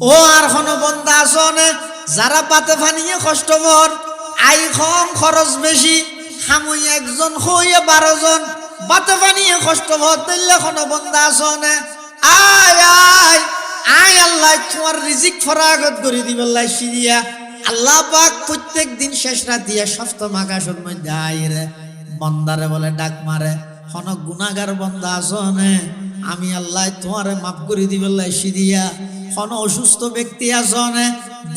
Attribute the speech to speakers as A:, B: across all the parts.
A: ও আর কোন বন্দা আসনে যারা পাতে ফানিয়ে কষ্ট কর, আয় কম খরচ বেশি, হামুই একজন হইয়া 12 জন বাতে ফানিয়ে কষ্ট কর, তাইলে কোন বন্দা আসনে আয় আয় আয় আল্লাহ তোমার রিজিক ফরাগত করে দিবেল্লাই সিরিয়া। আল্লাহ পাক প্রত্যেক দিন শেষ রাতিয়া সপ্তম আকাশের মধ্যে আইরে বন্দারে বলে ডাক মারে, কোন গুনাহগার বন্দা আসনে আমি আল্লাহ তোমারে মাফ করে দিবেল্লাই সিরিয়া। কোন অসুস্থ ব্যক্তি আসনে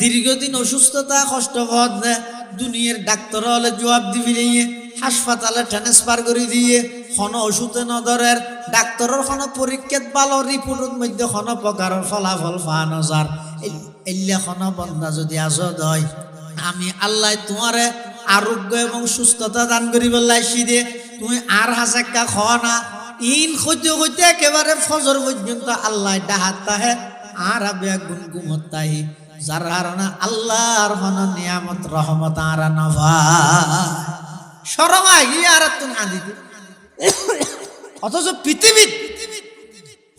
A: দীর্ঘদিন অসুস্থতা কষ্ট পথে দুনিয়ার ডাক্তার হলে জবাব দিবি হাসপাতালে ট্রান্সফার করে দিয়ে কোন ওষুধে নদরের ডাক্তারের কোন পরীক্ষাত ভালো রিপোর্টের মধ্যে কোন প্রকারের ফলাফল পাওয়া যার এল্লা কোন বন্দা যদি আজদ হয় আমি আল্লাহ তোমারে আরোগ্য এবং সুস্থতা দান করি বললাইছি দে। তুমি আর হাজাক্কা খাওয়া না ইন হইতে হইতে একেবারে ফজর পর্যন্ত আল্লাহ ডাহাত তাহে আর আবে গুনগুমত তাহি, যার কারণে আল্লাহর হন নিয়ামত রহমত আর নভা শরমা গিয়ে আর তুমি আদিতে। অথচ পৃথিবীর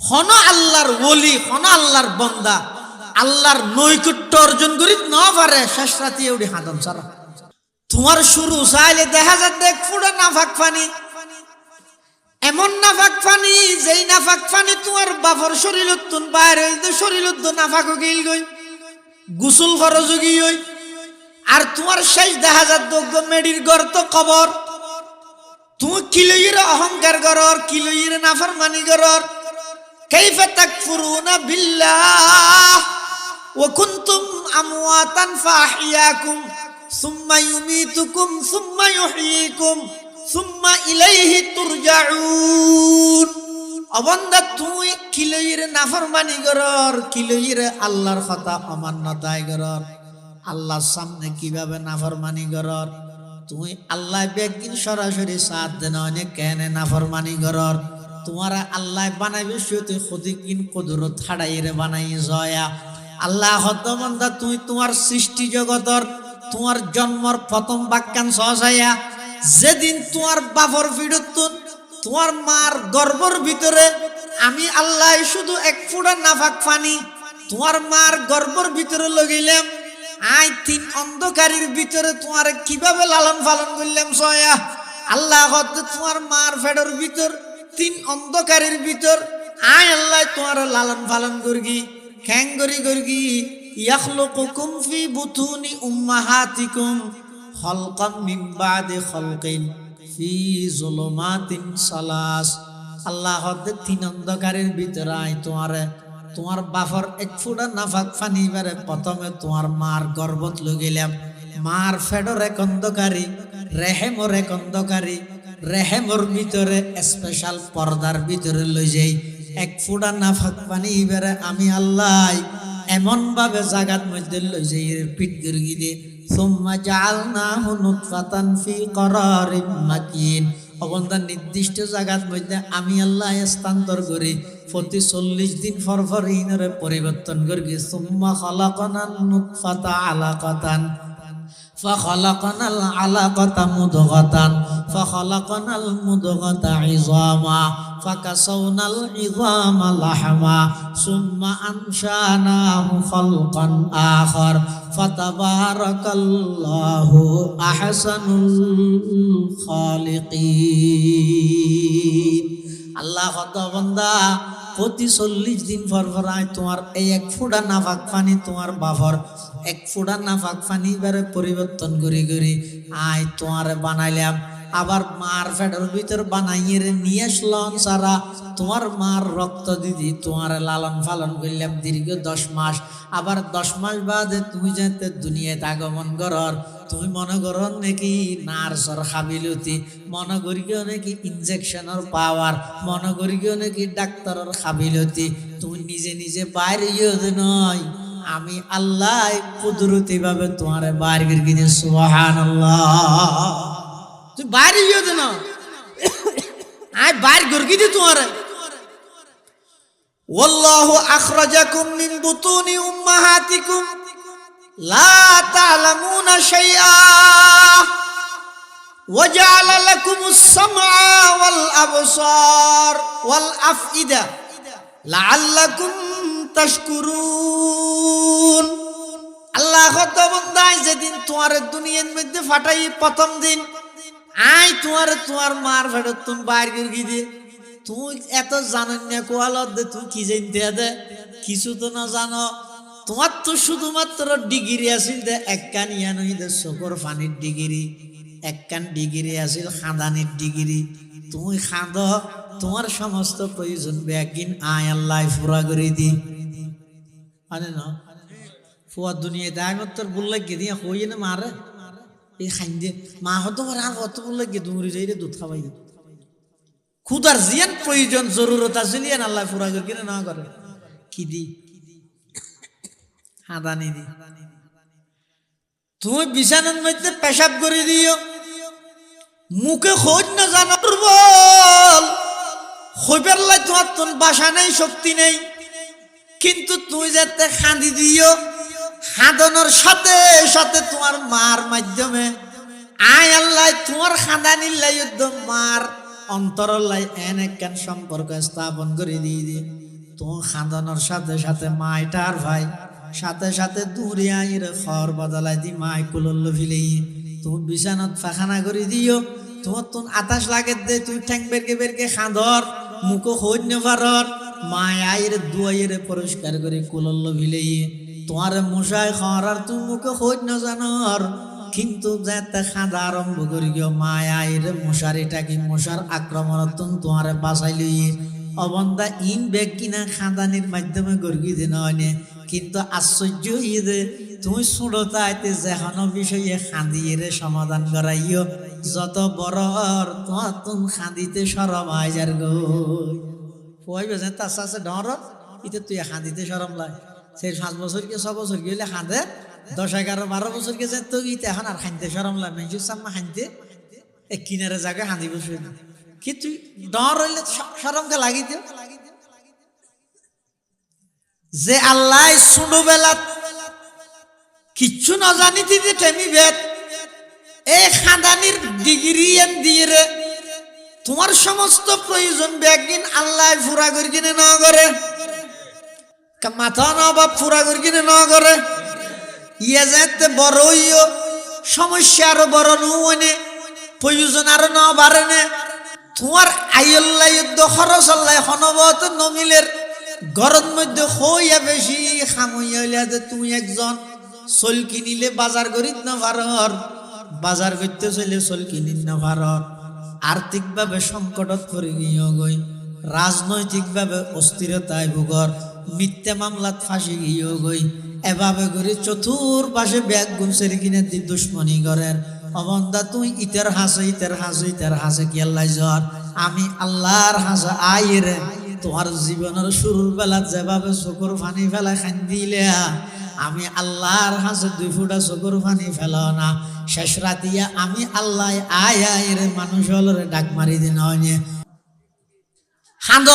A: হন আল্লাহর ওলি, হন আল্লাহর বন্দা আল্লাহর নৈকট্য অর্জন করি ন পারে শেষ রাতি উঠি হাদন সারা। তোমার শুরু চাইলে দেখা যায় দেখ ফুড়ে নাফাক ফানি, এমন নাফাক ফানি যেই নাফাক ফানি তোমার বাপর শরীর তুন বাইরে শরীর নাফাক গিল গই গুসুল খরচ গিয়ে, আর তোমার শেষ দেখা যায় দগ্ধ মেডির ঘর তো কবর। তুমি কিলোইর অহংকার করর, কিলোইর নাফরমানি করর। কাইফা তাকফুরুনা বিল্লাহ ওয়া কুনতুম আমওয়াতান ফাহিয়াকুম সুম্মা ইউমিতুকুম সুম্মা ইউহয়িকুম সুম্মা ইলাইহি তুরজাউন। অবন্দা তুই কিলোইর নাফরমানি করর, কিলোইর আল্লাহর কথা অমান্যতায় করর, আল্লাহর সামনে কিভাবে নাফরমানি করর। তুই আল্লাহ একদিন সরাসরি সাথ দেন অনেক কেন নাফরমানি করর। তোমার আল্লাহ বানাইবে তুই খুদিকিন কুদরত ছাড়াইরে বানাই জয়া। আল্লাহ হতমন্দা তুই তোমার সৃষ্টি জগতর তোমার জন্মর প্রথম বাক্যান সহসাইয়া যেদিন তোমার বাপর ফিরতুন তোমার মার গর্ভর ভিতরে আমি আল্লাহ শুধু এক ফুটা নাফাক ফানি তোমার মার গর্ভর ভিতরে লগাইলাম। আই 3 অন্ধকারের ভিতরে তোমার কিভাবে লালন পালন করলাম সয়া। আল্লাহ হতে তোমার মার ফেডর ভিতর 3 অন্ধকারের ভিতর আয় আল্লাহ তোমার লালন পালন করগি খ্যাং করি করগি। ইয়াখলুকুকুম ফি বুতুনি উম্মাহাতিকুম খালকাম মিন বাদি খালকিন ফি যুলুমাতিন সালাস। আল্লাহ হতে 3 অন্ধকারের ভিতরে আয় তোমার বাফর এক ফুটা নাফাক ফানি বারে প্রথমে তোমার মার গর্ভত লইলাম। মার ফেডর এক অন্ধকারী, রেহেমর এক অন্ধকারী, রেহেমর ভিতরে স্পেশাল পর্দার ভিতরে লই যাই এক ফুটা নাফাক পানি এবারে আমি আল্লাহ এমন ভাবে জাগাত মধ্যে লই যাই পিট গিরগি দে। সুম্মা জাআলনাহু নুতফাতান ফি করারিন মাকিন। অবন্দা নির্দিষ্ট জাগাত মধ্যে আমি আল্লাহ স্থানান্তর করি প্রতি 40 দিন পর ইনরে পরিবর্তন করি। সুম্মা খালাকনান নুতফাতা আলাকাতান فخلقنا العلقة مضغة فخلقنا المضغة عظاما فكسونا العظام لحما ثم أنشأناه خلقا آخر فتبارك الله أحسن الخالقين। আল্লাহ বন্দা প্রতি 40 দিন পর আয় তোমার এই এক ফুটা নাফাক পানি তোমার বাফর এক ফুটা নাফাক পানি এবারে পরিবর্তন করি করি আয় তোমার বানাইলাম। আবার মার ফেডের ভিতর বানাইয়ে নিয়ে আসলাম সারা তোমার মার রক্ত দিদি তোমার লালন পালন করলাম দীর্ঘ 10 মাস। আবার 10 মাস বাদে তুমি যাতে দুনিয়াতে আগমন করর তুমি মনে করো নাকি নার্সর খাবিলতি, মনে করিও নাকি ইনজেকশনের পাওয়ার, মনে করিও নাকি ডাক্তারের খাবিলতি। তুমি নিজে নিজে বাইরে নয় আমি আল্লাহ কুদরতি ভাবে তোমার বাইরে গিয়ে সুবহানাল্লাহ তুই বাইরে না আয় বাইরে গর্গি দি তোমার। ওয়াল্লাহু আখরাজাকুম মিন বুতুনি উম্মাহাতিকুম লা তা'লামুনা শাইআ ওয়া জা'আলা লাকুমুস সামআ ওয়াল আবসার ওয়াল আফইদা লাআল্লাকুম তাশকুরুন। কত বন্দাই যেদিন তোমার দুনিয়ার মধ্যে ফাটাই প্রথম দিন আই তোমার মার ফেরত তুমি বাইর করে দিয়ে তুই এত জানেন না কোয়ালত দে তুই কি জানতে দে কিছু তো না জানো তোমার তো শুধুমাত্র ডিগ্রি আছিল দে একখান ইয়ানই দে চোখর পানির ডিগ্রি একখান ডিগ্রি আছিল খাদানির ডিগ্রি তুমি খাদ তোমার সমস্ত প্রয়োজন একদিন আয় আল্লাহ পুরা করে দি মানে না ফুয়ার দুনিয়াতে আমি তোর বললে গিয়ে দিয়ে হই না মারে এই খাইন দিয়ে মা হতো আর কত বললে গিয়ে দুমরি যাই রে দুধ খাওয়াই খুদার জিয়ান প্রয়োজন জরুরত আছে লিয়ান আল্লাহ পুরা করে কিনা না করে কি দি হাদানি দি তুমি বিছানার মধ্যে পেশাব করে দিও মুখে খোঁজ না জানো দুর্বল হইবার লাই তোমার তোর বাসা নেই শক্তি নেই কিন্তু তুই যাতে খাঁদি দিও খাদানোর সাথে সাথে তোমার মার মাধ্যমে আয় আল্লাহ তোমার খাদানির লাই মার অন্তরের লাই এন একখান সম্পর্ক স্থাপন করে দিয়ে দিয়ে তোমার খাদানোর সাথে সাথে মাইটার ভাই সাথে সাথে দূরে আইর খড় বদলাই দি মাই কুলল ফিলেই তুমি বিছানাত পাখানা করে দিও তোমার তোর আতাস লাগে দে তুই ঠ্যাং বেরকে বেরকে খাঁদর মুখো খোঁজ নেভারর মায় আইর দুয়াইরে পরিষ্কার করে কুলল ফিলেই তোমার মশাই খাওয়ার আর তুই মুখে খোঁজ না জানার কিন্তু যাতে খাঁদা আরম্ভ করি গিয়ে মায় আইরে মশারিটা কি মশার আক্রমণ তোমার বাঁচাই লইয়ে অবন্দা ইন বেগ কিনা খাঁদানির মাধ্যমে গর্গি দিন হয়নি কিন্তু আশ্চর্য হইয়ে দে তুমি ছোটতাইতে যেখানো বিষয়ে খাঁদিয়ে সমাধান করাইও যত বড় তোমার তুমি খাঁদিতে সরম আইজার গো পয়বে যে তার সাথে ডর ইতে তুই খাঁদিতে সরম লাই সেই 5 বছর কে 6 বছর গেলে খাঁদে 10 11 12 বছর কে যে তো ইতে এখন আর খাইতে সরম লাই মেজু সাম্মা খাইতে এক কিনারে জায়গা খাঁদি বসে কি তুই ডর হইলে সরমকে লাগিতে যে আল্লাহ ছোটবেলা কিচ্ছু না জানি দিতে টেমি বেদ এই খাদানির ডিগ্রি এন দিয়ে রে তোমার সমস্ত প্রয়োজন ব্যাগিন আল্লাহ পুরা করে কিনে না করে মাথা না বাপ পুরা করে কিনে না করে ইয়ে যাতে বড় হইও সমস্যা আরো বড় নুনে প্রয়োজন আরো না বাড়ে নে তোমার আইল্লাহ যুদ্ধ খরচ আল্লাহ হনবত নমিলের ঘরের মধ্যে হইয়া বেশি খামইয়া হইলে তুমি একজন চল কিনিলে বাজার করিত না পারর বাজার করতে চলে চল কিনিত না পারর আর্থিকভাবে সংকটত পড়ে গিয়ে গই রাজনৈতিকভাবে অস্থিরতায় ভুগর মিথ্যা মামলাত ফাঁসি গিয়ে গই এভাবে করে চতুর্পাশে ব্যাগ গুনসের কিনে দি দুশ্মনী করেন অবন্দা তুই ইতের হাসে কি আল্লাহ জ্বর আমি আল্লাহর হাসা আইরে তোমার জীবনের শুরুর বেলা যেভাবে চকুর পানি ফেলা খান্দিলে আমি আল্লাহর হাসে 2 ফুটা চকুর পানি ফেলা না শেষ রাতিয়া আমি আল্লাহ আয় মানুষ হলরে ডাক মারি দিন হয়নি খাঁদ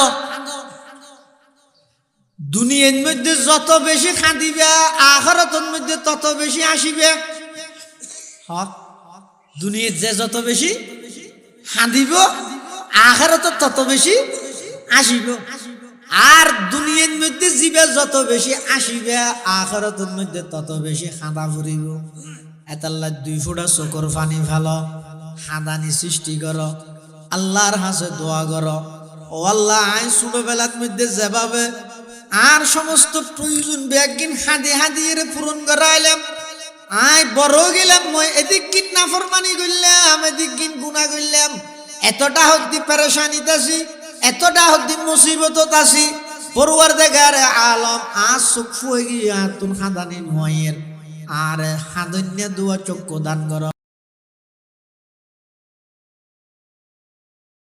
A: দুনিয়ার মধ্যে যত বেশি খাঁদিবে আখিরাতের মধ্যে তত বেশি আসিবে হক দুনিয়ার যে যত বেশি খাঁদিব আখিরাতে তত বেশি আসিব আর দুনিয়ার মধ্যে জীবে যত বেশি আসিবে আখিরাতের মধ্যে তত বেশি খাঁদা ফুরিব এতাল্লাহ 2 ফুটা চকুর পানি ফেলো খাঁদানি সৃষ্টি করো আল্লাহর হাসে দোয়া করো ও আল্লাহ আই ছোটবেলার মধ্যে যেভাবে আর সমস্ত প্রয়োজন ব্যাগিন হাদিয়ে পূরণ করাইলাম আয় বড় গেলাম মই এদিক কিন নাফরমানি করলাম এদিক কিন গুনাহ করলাম এতটা হদ্দি পেরেশানিতে আছি এতটা হদ্দি মুসিবতত আছি পরওয়ারদিগার আলম আজ চক্ষু হয়ে গিয়া তুন খাদানি নয়ের আর হাদন্য দুয়া চক্ষু দান করো